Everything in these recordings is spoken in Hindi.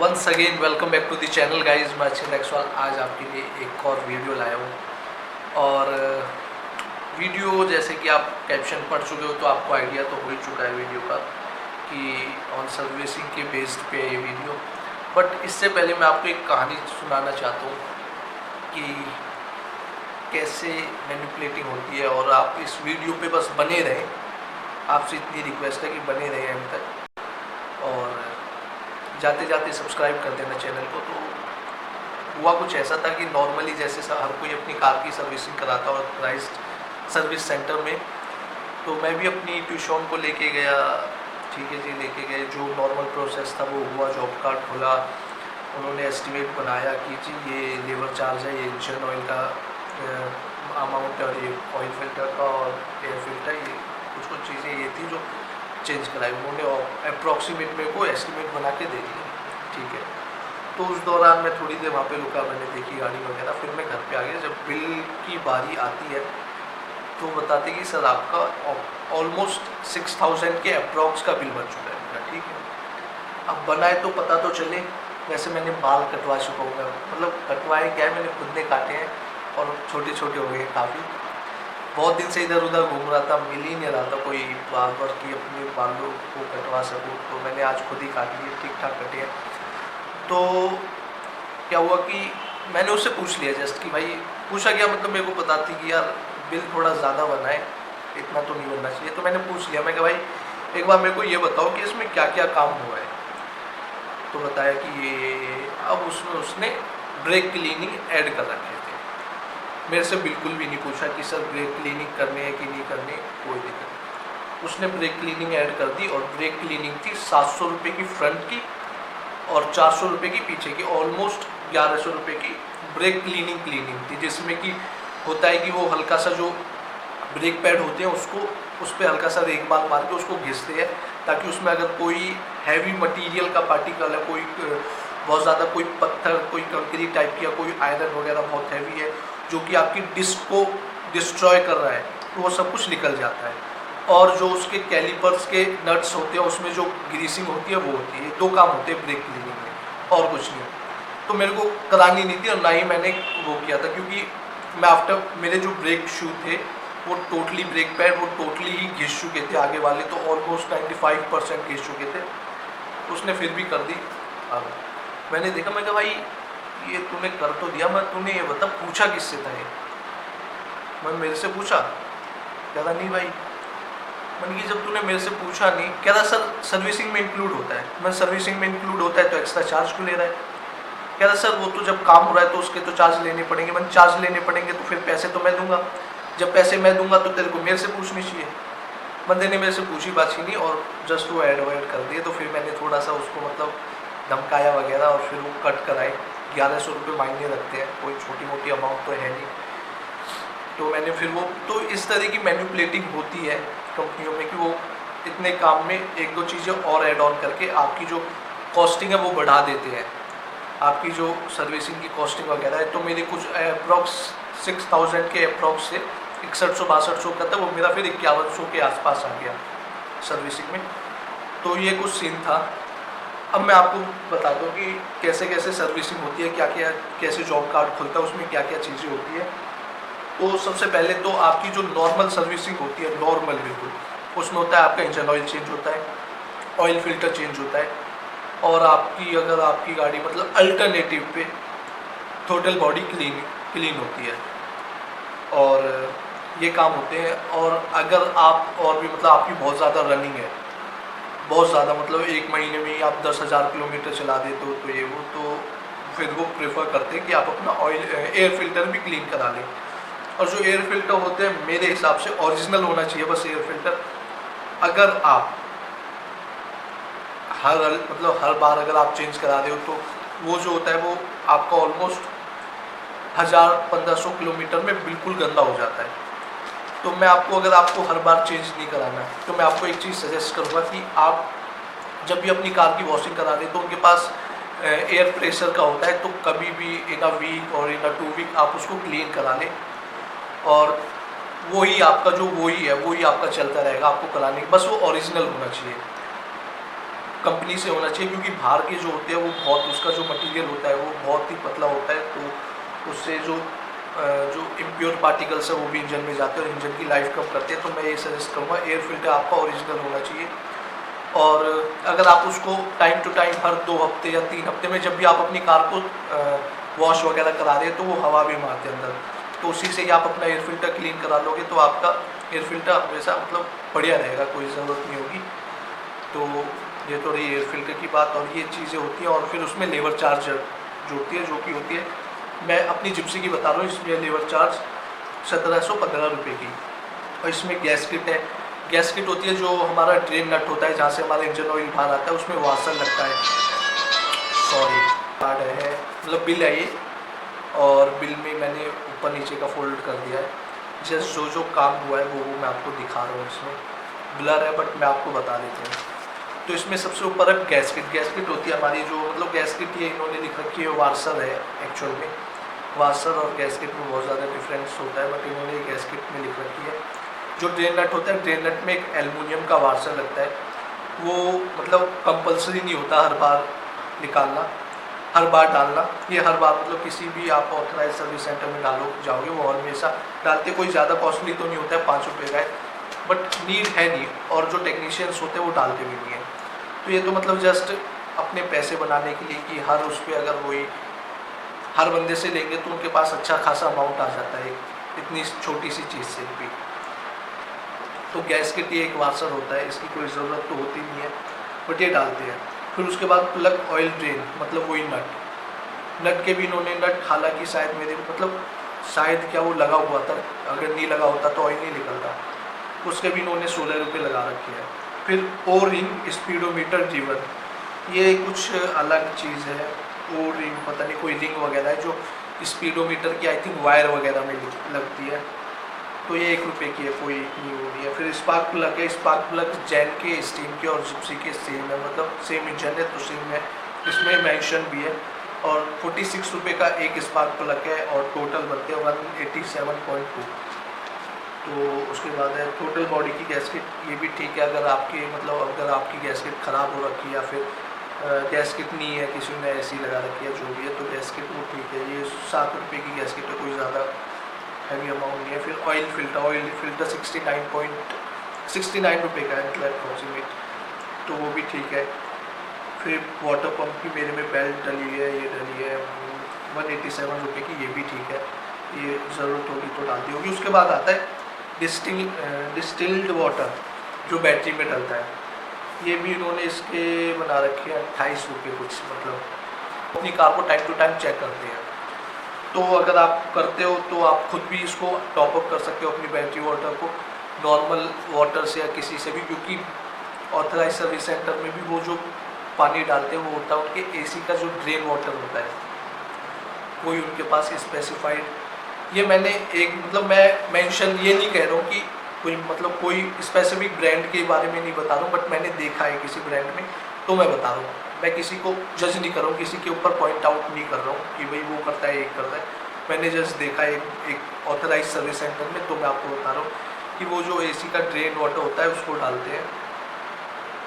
Once again welcome back to the channel guys. मैं अच्छे एक्सवाल आज आपके लिए एक और वीडियो लाया हूँ। और वीडियो जैसे कि आप कैप्शन पढ़ चुके हो तो आपको आइडिया तो हो ही चुका है वीडियो का कि ऑन सर्विसिंग के बेस्ड पे ये वीडियो। बट इससे पहले मैं आपको एक कहानी सुनाना चाहता हूँ कि कैसे मैनिपुलेटिंग होती है। और आप इस वीडियो पे बस बने रहें, आपसे इतनी रिक्वेस्ट है कि बने रहें एंड तक। और जाते जाते सब्सक्राइब कर देना चैनल को। तो हुआ कुछ ऐसा था कि नॉर्मली जैसे हर कोई अपनी कार की सर्विसिंग कराता और ऑथराइज्ड सर्विस सेंटर में, तो मैं भी अपनी ट्यूशन को लेके गया। ठीक है जी, लेके गए। जो नॉर्मल प्रोसेस था वो हुआ, जॉब कार्ड खोला, उन्होंने एस्टिमेट बनाया कि जी ये लेबर चार्ज है, ये इंजन ऑयल का अमाउंट, और ये ऑयल फिल्टर का और एयर फिल्टर, ये कुछ कुछ चीज़ें ये थी जो चेंज कराई उन्होंने। और अप्रॉक्सीमेट मेरे को एस्टिमेट बना के दे दिया। ठीक है, तो उस दौरान मैं थोड़ी देर वहाँ पे रुका, मैंने देखी गाड़ी वगैरह, फिर मैं घर पे आ गया। जब बिल की बारी आती है तो बताते कि सर आपका ऑलमोस्ट 6000 के अप्रॉक्स का बिल बन चुका है। ठीक है, अब बनाए तो पता तो चले। वैसे मैंने बाल कटवा चुका हूँ, मतलब कटवाए क्या है, मैंने खुद ने काटे हैं और छोटे छोटे हो गए काफ़ी। बहुत दिन से इधर उधर घूम रहा था, मिल ही नहीं रहा था कोई बार्बर की अपने बालों को कटवा सकूँ, तो मैंने आज खुद ही काट लिए, ठीक ठाक कटे हैं। तो क्या हुआ कि मैंने उससे पूछ लिया जस्ट कि भाई, पूछा क्या मतलब, मेरे को पता थी कि यार बिल थोड़ा ज़्यादा बना है, इतना तो नहीं बनना चाहिए। तो मैंने पूछ लिया, मैं कि भाई एक बार मेरे को ये बताओ कि इसमें क्या क्या काम हुआ है। तो बताया कि ये, अब उसमें उसने ब्रेक क्लीनिंग ऐड कर रखे थे। मेरे से बिल्कुल भी नहीं पूछा कि सर ब्रेक क्लीनिंग करनी है कि नहीं करनी, कोई दिक्कत नहीं। उसने ब्रेक क्लीनिंग ऐड कर दी, और ब्रेक क्लीनिंग थी 700 रुपये की फ्रंट की और 400 रुपये की पीछे की, ऑलमोस्ट 1100 रुपये की ब्रेक क्लीनिंग थी। जिसमें कि होता है कि वो हल्का सा जो ब्रेक पैड होते हैं उसको, उस पर हल्का सा रेगमाल मार के उसको घिसते हैं, ताकि उसमें अगर कोई हैवी मटेरियल का पार्टिकल है, कोई बहुत ज़्यादा कोई पत्थर, कोई कंक्रीट टाइप की, या कोई आयरन वगैरह बहुत हैवी है जो कि आपकी डिस्क को डिस्ट्रॉय कर रहा है, तो वो सब कुछ निकल जाता है। और जो उसके कैलिपर्स के नट्स होते हैं उसमें जो ग्रीसिंग होती है वो होती है। 2 काम होते हैं ब्रेक क्लीनिंग में और कुछ नहीं। तो मेरे को करानी नहीं थी और ना ही मैंने वो किया था, क्योंकि मैं आफ्टर मेरे जो ब्रेक शू थे वो टोटली ब्रेक पैड वो टोटली ही घिस चुके थे, आगे वाले तो ऑलमोस्ट 95% घिस चुके थे। उसने फिर भी कर दी। अब मैंने देखा, मैं कहा भाई ये तूने कर तो दिया, मैं तूने ये बता पूछा किससे था ये। मैं मेरे से पूछा, कह रहा नहीं भाई। मैंने कि जब तूने मेरे से पूछा नहीं, कह रहा सर सर्विसिंग में इंक्लूड होता है। मैं सर्विसिंग में इंक्लूड होता है तो एक्स्ट्रा चार्ज क्यों ले रहा है। कह रहा सर वो तो जब काम हो रहा है तो उसके तो चार्ज लेने पड़ेंगे। मैंने चार्ज लेने पड़ेंगे तो फिर पैसे तो मैं दूंगा, जब पैसे मैं दूंगा तो तेरे को मेरे से पूछनी चाहिए। बंदे ने मेरे से पूछी बात ही नहीं और जस्ट वो ऐड कर दिए। तो फिर मैंने थोड़ा सा उसको मतलब धमकाया वगैरह, और फिर वो कट कराए। 1100 रुपये मायने रखते हैं, कोई छोटी मोटी अमाउंट तो है नहीं। तो मैंने फिर वो, तो इस तरह की मैनिपुलेटिंग होती है कंपनियों में कि वो इतने काम में 1-2 चीज़ें और ऐड ऑन करके आपकी जो कॉस्टिंग है वो बढ़ा देते हैं, आपकी जो सर्विसिंग की कॉस्टिंग वगैरह है। तो मेरे कुछ अप्रॉक्स 6000 के अप्रॉक्स से 6100-6200 का था, वो मेरा फिर 5100 के आसपास आ गया सर्विसिंग में। तो ये कुछ सीन था। अब मैं आपको बता दूं कि कैसे कैसे सर्विसिंग होती है, क्या क्या, कैसे जॉब कार्ड खुलता है, उसमें क्या क्या चीज़ें होती है। तो सबसे पहले तो आपकी जो नॉर्मल सर्विसिंग होती है, नॉर्मल बिल्कुल, उसमें होता है आपका इंजन ऑयल चेंज होता है, ऑयल फिल्टर चेंज होता है, और आपकी अगर आपकी गाड़ी मतलब अल्टरनेटिव पे टोटल बॉडी क्लीन होती है। और ये काम होते हैं। और अगर आप और भी मतलब आपकी बहुत ज़्यादा रनिंग है, बहुत ज़्यादा मतलब 1 महीने में ही आप 10,000 किलोमीटर चला देते हो, तो ये वो, तो फिर वो प्रेफर करते हैं कि आप अपना ऑयल एयर फिल्टर भी क्लीन करा लें। और जो एयर फिल्टर होते हैं मेरे हिसाब से ओरिजिनल होना चाहिए बस एयर फिल्टर। अगर आप हर बार अगर आप चेंज करा रहे हो तो वो जो होता है वो आपका ऑलमोस्ट 1000-1500 किलोमीटर में बिल्कुल गंदा हो जाता है। तो मैं आपको, अगर आपको हर बार चेंज नहीं कराना है तो मैं आपको एक चीज़ सजेस्ट करूँगा कि आप जब भी अपनी कार की वॉशिंग करा रहे तो उनके पास एयर प्रेशर का होता है, तो कभी भी इन अ वीक और इन अ 2 वीक आप उसको क्लीन करा लें। और वही आपका जो वही है वही आपका चलता रहेगा, आपको कराने, बस वो ओरिजिनल होना चाहिए। कंपनी से होना चाहिए, क्योंकि बाहर के जो होते हैं वो बहुत, उसका जो मटेरियल होता है वो बहुत ही पतला होता है, तो उससे जो इम्प्योर पार्टिकल्स है वो भी इंजन में जाते हैं और इंजन की लाइफ कम करते हैं। तो मैं ये सजेस्ट करूँगा एयर फिल्टर आपका ओरिजिनल होना चाहिए। और अगर आप उसको टाइम टू टाइम हर 2 हफ्ते या 3 हफ्ते में जब भी आप अपनी कार को वॉश वगैरह करा रहे हैं तो वो हवा भी मारते हैं अंदर, तो उसी से ही आप अपना एयर फिल्टर क्लीन करा लोगे तो आपका एयर फिल्टर हमेशा मतलब बढ़िया रहेगा, कोई ज़रूरत नहीं होगी। तो ये तो रही एयर फिल्टर की बात, और ये चीज़ें होती हैं। और फिर उसमें लेबर चार्ज जो होती है, मैं अपनी जिप्सी की बता रहा हूँ, इसमें लेबर चार्ज 1715 रुपये की। और इसमें गैस किट है, गैस किट होती है जो हमारा ड्रेन नट होता है जहाँ से हमारा इंजन ऑयल बाहर आता है, उसमें वाशर लगता है, सॉरी कार्ड है, मतलब बिल है ये। और बिल में मैंने ऊपर नीचे का फोल्ड कर दिया है, जस्ट जो काम हुआ है वो मैं आपको दिखा रहा हूँ। इसमें ब्लर है बट मैं आपको बता देता हूँ। तो इसमें सबसे ऊपर है गैस किट होती है हमारी, जो मतलब गैस किट ये इन्होंने लिख रखी है वार्सर है एक्चुअल में। वार्सर और गैस किट में बहुत ज़्यादा डिफरेंस होता है, बट इन्होंने गैस किट में लिख रखी है। जो ड्रेन नट होता है, ड्रेन नट में एक एल्युमिनियम का वार्सर लगता है, वो मतलब कंपलसरी नहीं होता हर बार निकालना, हर बार डालना। ये हर बार मतलब किसी भी आप ऑथराइज सर्विस सेंटर में जाओगे वो हमेशा डालते, कोई ज़्यादा कॉस्टली तो नहीं होता है, 5 रुपये का है, बट नीड है नहीं, और जो टेक्नीशियंस होते हैं वो डालते भी नहीं है। तो ये तो मतलब जस्ट अपने पैसे बनाने के लिए कि हर उस पर अगर वही हर बंदे से लेंगे तो उनके पास अच्छा खासा अमाउंट आ जाता है इतनी छोटी सी चीज़ से भी। तो गैस किट ये एक वाशर होता है, इसकी कोई ज़रूरत तो होती नहीं है, बट ये डालते हैं। फिर उसके बाद प्लग ऑयल ड्रेन, मतलब वही नट के भी इन्होंने नट, हालांकि शायद मेरे मतलब शायद क्या वो लगा हुआ था, अगर नहीं लगा होता तो ऑयल नहीं निकलता, उसके भी इन्होंने 16 रुपये लगा रखे हैं। फिर ओ रिंग स्पीडोमीटर ड्रिवन, ये कुछ अलग चीज़ है। ओ रिंग पता नहीं कोई रिंग वगैरह है जो स्पीडोमीटर की आई थिंक वायर वगैरह में लगती है, तो ये 1 रुपये की है, कोई नहीं हो रही है। फिर स्पार्क प्लग है, स्पार्क प्लग जैन के, स्टीम के और जिप्सी के सेम है, मतलब सेम इंजन है तो सेम है, इसमें मेंशन भी है। और 46 रुपये का एक स्पार्क प्लग है और टोटल बनते हैं 187.2। तो उसके बाद है टोटल बॉडी की गैसकेट, ये भी ठीक है। अगर आपकी गैसकेट ख़राब हो रखी है या फिर गैसकेट नहीं है, किसी ने ऐसी लगा रखी है, जो भी है, तो गैसकेट वो ठीक है। ये 7 रुपये की गैसकेट है, कोई ज़्यादा हैवी अमाउंट नहीं है। फिर ऑयल फिल्टर 69 रुपये का है, मतलब अप्रॉक्सीमेट, तो वो भी ठीक है। फिर वाटर पंप की मेरे में बेल्ट डली है, ये डली है 187 रुपये की, ये भी ठीक है, ये ज़रूरत होगी तो डालती होगी। उसके बाद आता है डिस्टिल्ड वाटर जो बैटरी में डलता है, ये भी इन्होंने इसके बना रखे हैं 28 रुपये कुछ, मतलब अपनी कार को टाइम टू टाइम चेक करते हैं। तो अगर आप करते हो तो आप खुद भी इसको टॉपअप कर सकते हो अपनी बैटरी वाटर को, नॉर्मल वाटर से या किसी से भी, क्योंकि ऑथराइज सर्विस सेंटर में भी वो जो पानी डालते हैं वो होता है उनके एसी का जो ड्रेन वाटर होता है, कोई उनके पास स्पेसिफाइड। ये मैंने एक मतलब मैं मेंशन ये नहीं कह रहा हूँ कि कोई स्पेसिफिक ब्रांड के बारे में नहीं बता रहा हूँ, बट मैंने देखा है किसी ब्रांड में तो मैं बता रहा हूँ। मैं किसी को जज नहीं कर रहा हूँ, किसी के ऊपर पॉइंट आउट नहीं कर रहा हूँ कि भाई वो करता है, एक करता है। मैंने जस्ट देखा एक ऑथराइज सर्विस सेंटर में, तो मैं आपको बता रहा हूँ कि वो जो एसी का ड्रेन वाटर होता है उसको डालते हैं,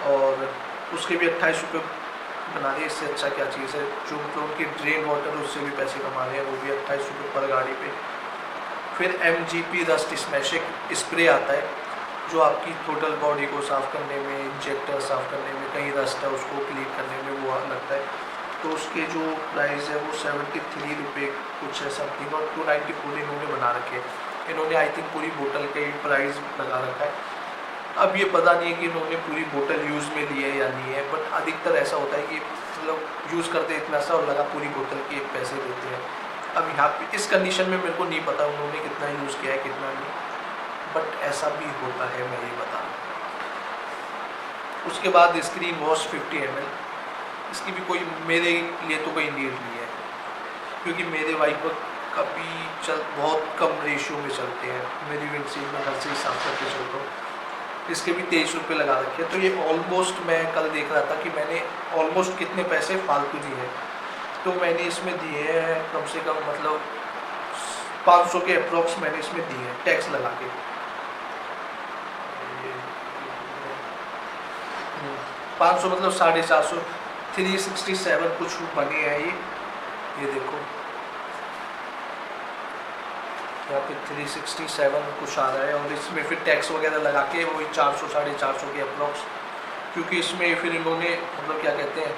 और उसके भी 28 रुपये बना रही है। इससे अच्छा क्या चीज़ है, जो मतलब उनकी ड्रेन वाटर उससे भी पैसे कमा रहे हैं, वो भी 28 रुपये पर गाड़ी पे। फिर MGP रस्ट स्मैशिंग स्प्रे आता है, जो आपकी टोटल बॉडी को साफ़ करने में, इंजेक्टर साफ़ करने में, कहीं रस्ट है उसको क्लीन करने में वो लगता है। तो उसके जो प्राइस है वो 73 रुपये कुछ है समथिंग, और 294 इन्होंने बना रखे हैं। इन्होंने आई थिंक पूरी बोतल का ही प्राइस लगा रखा है। अब ये पता नहीं है कि इन्होंने पूरी बोतल यूज़ में ली है या नहीं है, बट अधिकतर ऐसा होता है कि मतलब यूज़ करते इतना सा और लगा पूरी बोतल के पैसे देते हैं। अब यहाँ पे इस कंडीशन में मेरे को नहीं पता उन्होंने कितना यूज़ किया है कितना नहीं, बट ऐसा भी होता है, मैं ये बता रहा हूँ। उसके बाद स्क्रीन वॉश 50 ml, इसकी भी कोई मेरे लिए तो कोई नीड नहीं है, क्योंकि मेरे वाइपर कभी बहुत कम रेशियो में चलते हैं, मेरी विंडशील्ड में घर से ही साफ करके चलता हूँ। इसके भी 23 रुपये लगा रखे हैं। तो ये ऑलमोस्ट, मैं कल देख रहा था कि मैंने ऑलमोस्ट कितने पैसे फालतू दिए हैं, तो मैंने इसमें दिए हैं कम से कम मतलब 500 के अप्रॉक्स मैंने इसमें दिए हैं टैक्स लगा के। 500 मतलब 450, 367 कुछ बने हैं ये देखो यहाँ पे 367 कुछ आ रहा है, और इसमें फिर टैक्स वगैरह लगा के वही 400 450 के अप्रॉक्स, क्योंकि इसमें फिर इन्होंने मतलब क्या कहते हैं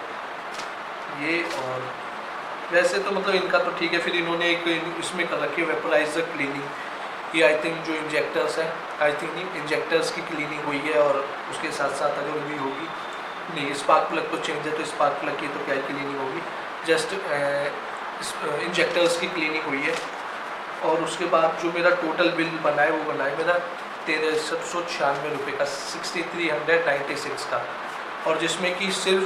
ये, और वैसे तो मतलब इनका तो ठीक है, फिर इन्होंने एक इसमें कर रखी है वेपराइजर क्लीनिंग, ये आई थिंक जो इंजेक्टर्स है, आई थिंक इंजेक्टर्स की क्लीनिंग हुई है, और उसके साथ साथ अगर भी होगी नहीं, स्पार्क प्लग तो चेंज है तो स्पार्क प्लग की तो क्या क्लीनिंग होगी, जस्ट इंजेक्टर्स की क्लीनिंग हुई है। और उसके बाद जो मेरा टोटल बिल बना है वो बना है मेरा 1396 रुपये का, 6396 का, और जिसमें कि सिर्फ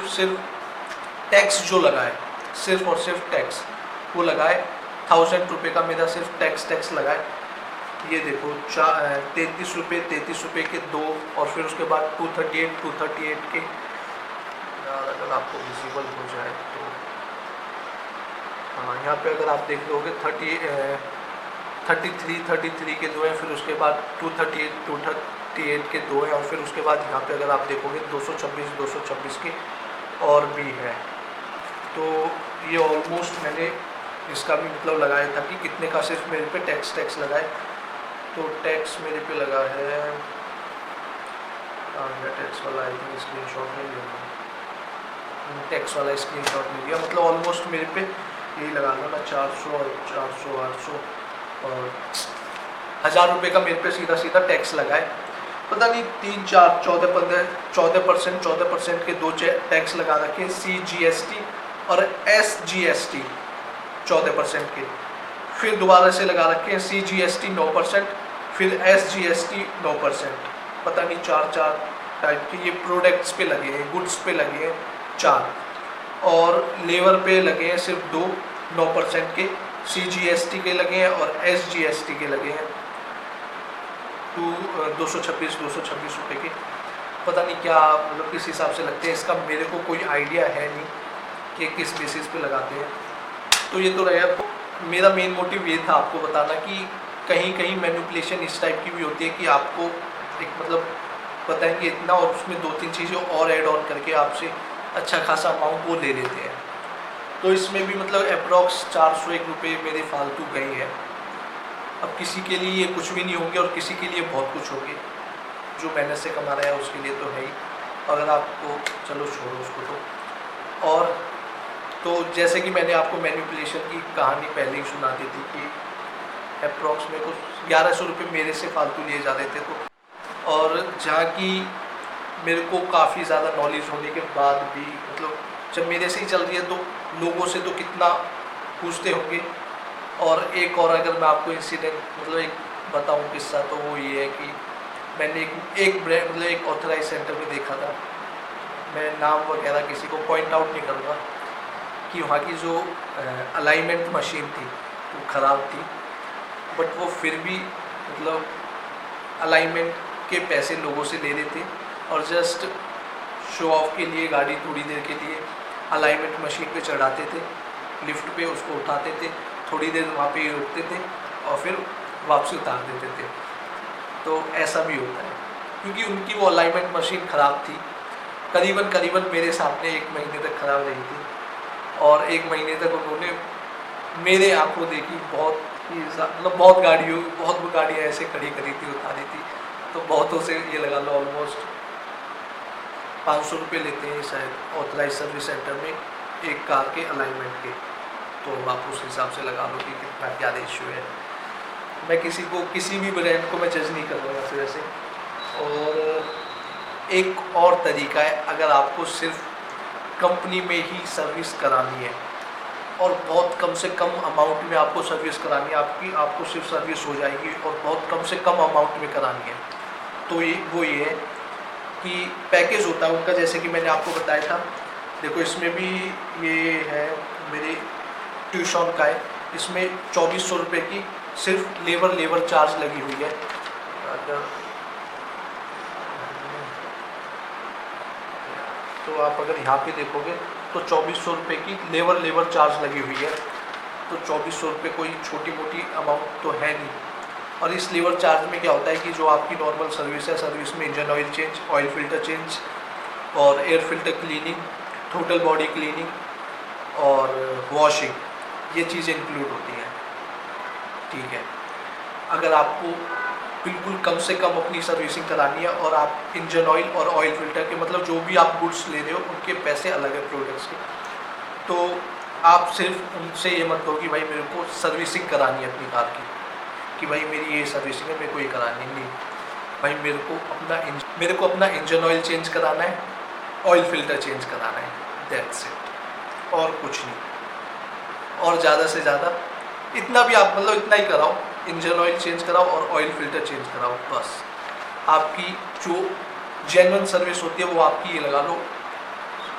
टैक्स जो लगा है, सिर्फ और सिर्फ टैक्स वो लगा है 1000 रुपये का, मेरा सिर्फ टैक्स लगा है। ये देखो 33 रुपये के 2, और फिर उसके बाद 238 के, अगर आपको विजिबल हो जाए तो हाँ, यहाँ पे अगर आप देख लोगे 33 के 2 हैं, फिर उसके बाद 238 के 2 हैं, और फिर उसके बाद यहाँ पे अगर आप देखोगे 226 के और भी है। तो ये ऑलमोस्ट मैंने इसका भी मतलब लगाया था कि कितने का सिर्फ मेरे पे टैक्स लगा है। तो टैक्स मेरे पे लगा है, टैक्स वाला आई थिंक स्क्रीनशॉट नहीं लिया, टैक्स वाला स्क्रीनशॉट नहीं लिया, मतलब ऑलमोस्ट मेरे पे यही लगा लो ना 400 और 400 800 और 1000 रुपये का मेरे पे सीधा टैक्स लगा है। पता नहीं 3 4 14% के 2 टैक्स लगा रखे, CGST और SGST 14% के, फिर दोबारा से लगा रखे हैं CGST 9%, फिर SGST 9%, पता नहीं 4 टाइप के ये प्रोडक्ट्स पे लगे हैं, गुड्स पे लगे हैं 4, और लेबर पे लगे हैं सिर्फ 9% के, CGST के लगे हैं और SGST के लगे हैं 226 रुपये के, पता नहीं क्या मतलब किस हिसाब से लगते हैं, इसका मेरे को कोई आइडिया है नहीं कि किस बेसिस पे लगाते हैं। तो ये तो रहा, तो मेरा मेन मोटिव ये था आपको बताना कि कहीं मैनिपुलेशन इस टाइप की भी होती है कि आपको एक मतलब बताएंगे इतना, और उसमें 2-3 चीज़ें और ऐड ऑन करके आपसे अच्छा खासा अमाउंट वो ले लेते हैं। तो इसमें भी मतलब अप्रॉक्स 401 रुपये मेरे फालतू गए हैं। अब किसी के लिए ये कुछ भी नहीं होंगे और किसी के लिए बहुत कुछ होंगे, जो मेहनत से कमा रहा है उसके लिए तो है ही, अगर आपको चलो छोड़ो उसको तो। और तो जैसे कि मैंने आपको मैनिपुलेशन की कहानी पहले ही सुना दी थी कि अप्रॉक्स मेरे को 1100 रुपये मेरे से फालतू लिए जा रहे थे, तो और जहाँ की मेरे को काफ़ी ज़्यादा नॉलेज होने के बाद भी मतलब जब मेरे से ही चल रही है तो लोगों से तो कितना पूछते होंगे। और एक और अगर मैं आपको इंसिडेंट मतलब एक बताऊं किस्सा, तो वो ये है कि मैंने एक ब्रांड मतलब एक ऑथराइज सेंटर में देखा था, मैं नाम वगैरह किसी को पॉइंट आउट नहीं करूँगा, कि वहाँ की जो अलाइनमेंट मशीन थी वो ख़राब थी, बट वो फिर भी मतलब अलाइनमेंट के पैसे लोगों से ले रहे थे, और जस्ट शो ऑफ के लिए गाड़ी थोड़ी देर के लिए अलाइनमेंट मशीन पे चढ़ाते थे, लिफ्ट पे उसको उठाते थे, थोड़ी देर वहाँ पे रुकते थे और फिर वापसी उतार देते थे। तो ऐसा भी होता है क्योंकि उनकी वो अलाइनमेंट मशीन ख़राब थी, करीबन मेरे सामने 1 महीने तक ख़राब रही थी, और 1 महीने तक उन्होंने मेरे आंखों देखी बहुत मतलब बहुत गाड़ियाँ ऐसे खड़ी करी थी, उतारी थी, तो बहुतों से ये लगा लो ऑलमोस्ट 500 रुपये लेते हैं शायद ऑथराइज सर्विस सेंटर में एक कार के अलाइनमेंट के। तो आप उस हिसाब से लगा लो कि कितना क्या रेशियो है। मैं किसी को किसी भी ब्रांड को मैं जज नहीं कर रहा वैसे। और एक और तरीका है, अगर आपको सिर्फ कंपनी में ही सर्विस करानी है और बहुत कम से कम अमाउंट में आपको सर्विस करानी है, आपको सिर्फ सर्विस हो जाएगी और बहुत कम से कम अमाउंट में करानी है, तो ये है कि पैकेज होता है उनका, जैसे कि मैंने आपको बताया था। देखो इसमें भी ये है मेरे ट्यूशन का है, इसमें 2400 रुपये की सिर्फ लेबर चार्ज लगी हुई है। तो आप अगर यहाँ पे देखोगे तो 2400 रुपये की लेबर चार्ज लगी हुई है, तो 2400 रुपये कोई छोटी मोटी अमाउंट तो है नहीं। और इस लेबर चार्ज में क्या होता है कि जो आपकी नॉर्मल सर्विस है, सर्विस में engine oil change, oil filter change और air filter cleaning, total body cleaning और वॉशिंग, ये चीज़ें इंक्लूड होती हैं। ठीक है, अगर आपको बिल्कुल कम से कम अपनी सर्विसिंग करानी है और आप इंजन ऑयल और ऑयल फिल्टर के मतलब जो भी आप गुड्स ले रहे हो उनके पैसे अलग है प्रोडक्ट्स के, तो आप सिर्फ उनसे ये मत कहो कि भाई मेरे को सर्विसिंग करानी है अपनी कार की, कि भाई मेरी ये सर्विसिंग है, मेरे को ये करानी है। नहीं भाई, मेरे को अपना इंजन ऑयल चेंज कराना है, ऑयल फिल्टर चेंज कराना है, दैट्स इट, और कुछ नहीं। और ज़्यादा से ज़्यादा इतना भी आप मतलब इतना ही कराओ, इंजन ऑयल चेंज कराओ और ऑयल फिल्टर चेंज कराओ, बस। आपकी जो जेन्युइन सर्विस होती है वो आपकी, ये लगा लो,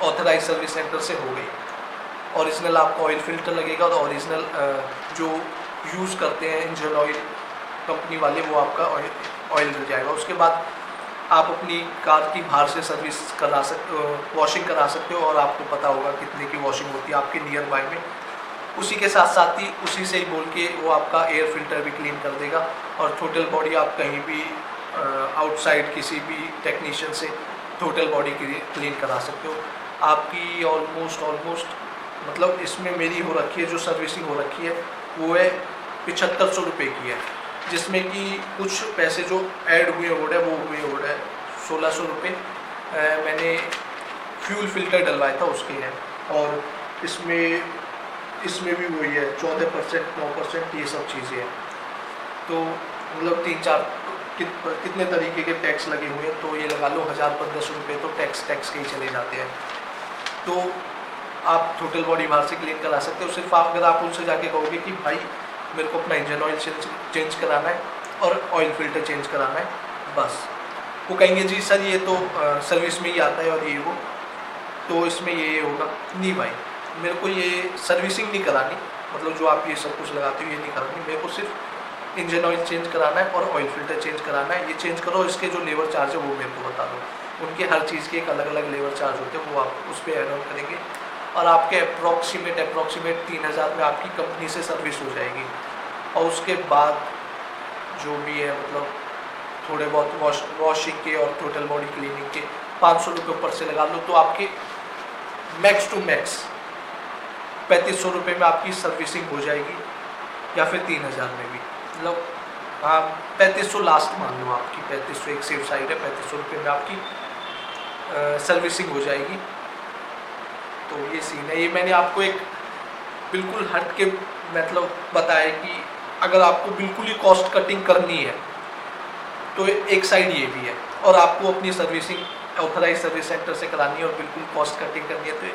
ऑथराइज सर्विस सेंटर से हो गई। ओरिजिनल आपका ऑयल फिल्टर लगेगा और ओरिजिनल जो यूज़ करते हैं इंजन ऑयल कंपनी वाले, वो आपका ऑयल मिल जाएगा। उसके बाद आप अपनी कार की बाहर से सर्विस करा सकते हो, वॉशिंग करा सकते हो, और आपको पता होगा कितने की वॉशिंग होती है आपके नियर बाय में। उसी के साथ साथ ही उसी से ही बोल के वो आपका एयर फिल्टर भी क्लीन कर देगा, और टोटल बॉडी आप कहीं भी आउटसाइड किसी भी टेक्नीशियन से टोटल बॉडी क्लीन करा सकते हो। आपकी ऑलमोस्ट मतलब इसमें मेरी हो रखी है, जो सर्विसिंग हो रखी है वो है 7500 रुपये की है, जिसमें कि कुछ पैसे जो ऐड हुए हो रहे हैं वो हो रहा है 1600 रुपये। मैंने फ्यूल फिल्टर डलवाया था उसके हैं, और इसमें भी वही है 14%, 9%, ये सब चीज़ें हैं। तो मतलब 3-4 कितने तरीके के टैक्स लगे हुए हैं, तो ये लगा लो 1000-1500 रुपये तो टैक्स के ही चले जाते हैं। तो आप टोटल बॉडी बाहर से क्लीन करा सकते हो। सिर्फ अगर आप उनसे जाके कहोगे कि भाई मेरे को अपना इंजन ऑयल चेंज कराना है और ऑयल फिल्टर चेंज कराना है, बस, वो कहेंगे जी सर ये तो सर्विस में ही आता है और ये वो, तो इसमें ये होगा। नहीं भाई, मेरे को ये सर्विसिंग नहीं करानी, मतलब जो आप ये सब कुछ लगाते हो ये नहीं करानी, मेरे को सिर्फ इंजन ऑयल चेंज कराना है और ऑयल फिल्टर चेंज कराना है। ये चेंज करो, इसके जो लेबर चार्ज है वो मेरे को बता दो। उनके हर चीज़ के एक अलग अलग लेबर चार्ज होते हैं, वो आप उस पर ऐड ऑन करेंगे, और आपके अप्रॉक्सीमेट 3000 में आपकी कंपनी से सर्विस हो जाएगी। और उसके बाद जो भी है मतलब थोड़े बहुत वॉशिंग के और टोटल बॉडी क्लीनिंग के 500 रुपये ऊपर से लगा लो, तो आपके मैक्स टू मैक्स 3500 रुपये में आपकी सर्विसिंग हो जाएगी, या फिर 3000 में भी, मतलब हाँ 3500 लास्ट मान लो आपकी, 3500 एक सेफ साइड है, 3500 रुपये में आपकी सर्विसिंग हो जाएगी। तो ये सीन है। ये मैंने आपको एक बिल्कुल हट के मतलब बताया कि अगर आपको बिल्कुल ही कॉस्ट कटिंग करनी है तो एक साइड ये भी है, और आपको अपनी सर्विसिंग ऑथराइज सर्विस सेंटर से करानी है और बिल्कुल कॉस्ट कटिंग करनी है, तो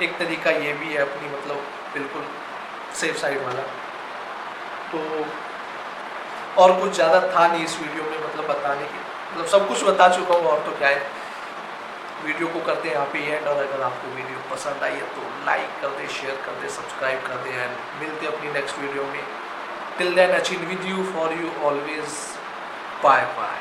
एक तरीका ये भी है अपनी मतलब बिल्कुल सेफ साइड वाला। तो और कुछ ज़्यादा था नहीं इस वीडियो में मतलब बताने की, मतलब सब कुछ बता चुका हूँ, और तो क्या है। वीडियो को करते हैं यहाँ पे एंड, और अगर आपको वीडियो पसंद आई है तो लाइक कर दे, शेयर कर दे, सब्सक्राइब कर दे, एंड मिलते हैं अपनी नेक्स्ट वीडियो में। Till then achieve with you, for you always, bye bye.